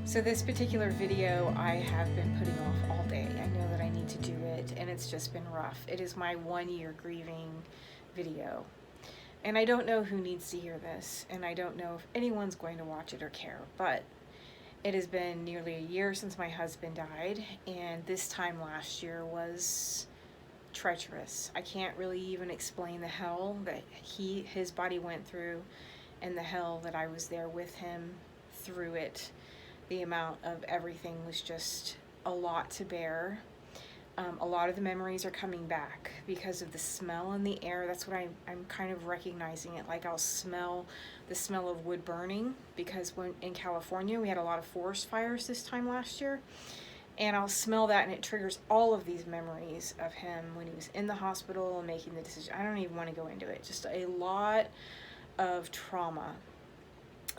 So this particular video I have been putting off all day. I know that I need to do it and it's just been rough. It is my 1 year grieving video. And I don't know who needs to hear this, and I don't know if anyone's going to watch it or care, but it has been nearly a year since my husband died, and this time last year was treacherous. I can't really even explain the hell that his body went through and the hell that I was there with him through it. The amount of everything was just a lot to bear. A lot of the memories are coming back because of the smell in the air. That's what I'm kind of recognizing it. Like, I'll smell the smell of wood burning because when in California we had a lot of forest fires this time last year, and I'll smell that and it triggers all of these memories of him when he was in the hospital and making the decision. I don't even want to go into it. Just a lot of trauma.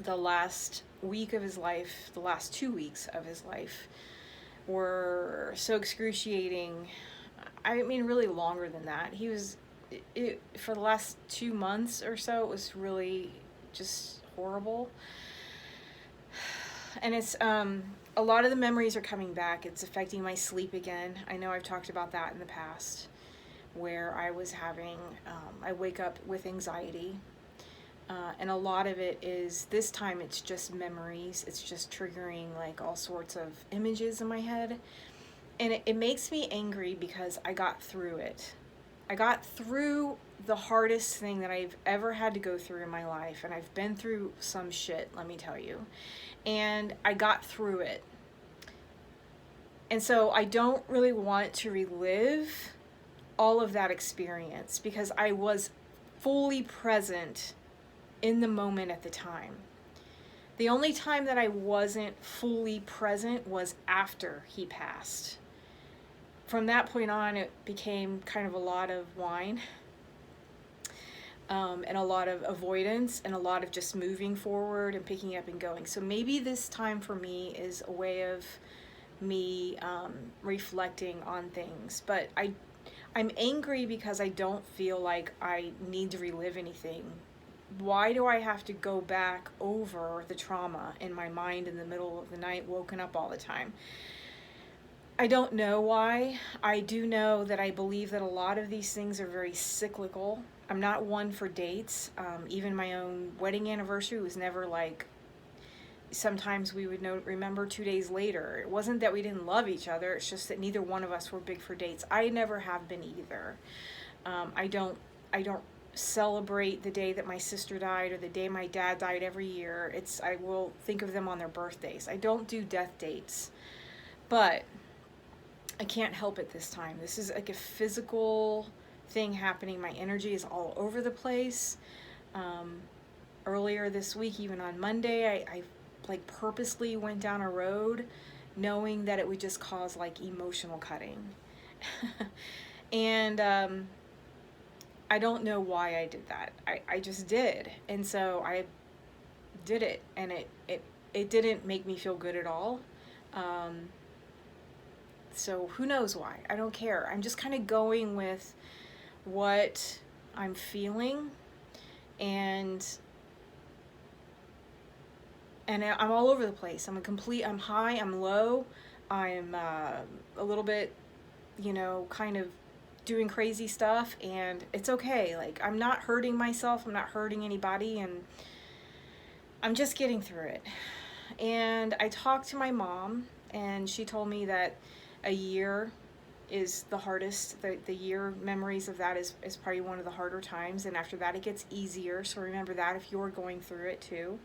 The last week of his life, the last 2 weeks of his life were so excruciating. I mean, really longer than that. He was, for the last 2 months or so, it was really just horrible. And it's, a lot of the memories are coming back. It's affecting my sleep again. I know I've talked about that in the past, where I was having, I wake up with anxiety. And a lot of it is, this time it's just memories. It's just triggering like all sorts of images in my head. And it makes me angry because I got through it. I got through the hardest thing that I've ever had to go through in my life. And I've been through some shit, let me tell you. And I got through it. And so I don't really want to relive all of that experience because I was fully present in the moment at the time. The only time that I wasn't fully present was after he passed. From that point on, it became kind of a lot of whine, and a lot of avoidance, and a lot of just moving forward and picking up and going. So maybe this time for me is a way of me reflecting on things. But I'm angry because I don't feel like I need to relive anything. Why do I have to go back over the trauma in my mind in the middle of the night, woken up all the time? I don't know why. I do know that I believe that a lot of these things are very cyclical. I'm not one for dates. Even my own wedding anniversary was never like, sometimes we would remember 2 days later. It wasn't that we didn't love each other. It's just that neither one of us were big for dates. I never have been either. I don't celebrate the day that my sister died or the day my dad died every year. I will think of them on their birthdays. I don't do death dates, but I can't help it this time. This is like a physical thing happening. My energy is all over the place. Earlier this week, even on Monday, I like purposely went down a road knowing that it would just cause like emotional cutting. And I don't know why I did that. I just did. And so I did it, and it didn't make me feel good at all. So who knows why? I don't care. I'm just kind of going with what I'm feeling, and I'm all over the place. I'm high, I'm low, I'm a little bit, kind of doing crazy stuff, and it's okay. Like, I'm not hurting myself, I'm not hurting anybody, and I'm just getting through it. And I talked to my mom, and she told me that a year is the hardest. The year memories of that is probably one of the harder times, and after that it gets easier. So remember that if you're going through it too.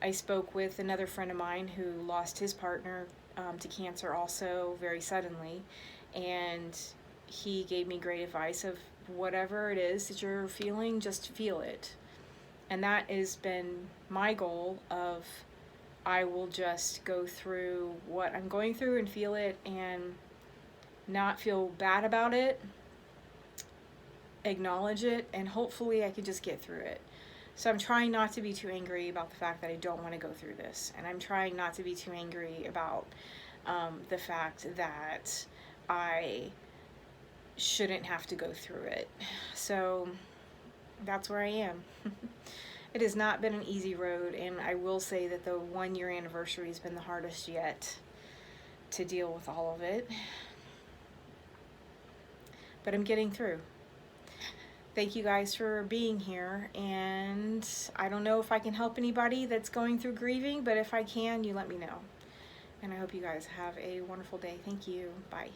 I spoke with another friend of mine who lost his partner to cancer also very suddenly, and he gave me great advice of whatever it is that you're feeling, just feel it. And that has been my goal of, I will just go through what I'm going through and feel it and not feel bad about it, acknowledge it, and hopefully I can just get through it. So I'm trying not to be too angry about the fact that I don't want to go through this. And I'm trying not to be too angry about the fact that I shouldn't have to go through it. So that's where I am. It has not been an easy road, and I will say that the 1-year anniversary has been the hardest yet to deal with all of it. But I'm getting through. Thank you guys for being here, and I don't know if I can help anybody that's going through grieving, but if I can, you let me know. And I hope you guys have a wonderful day. Thank you. Bye.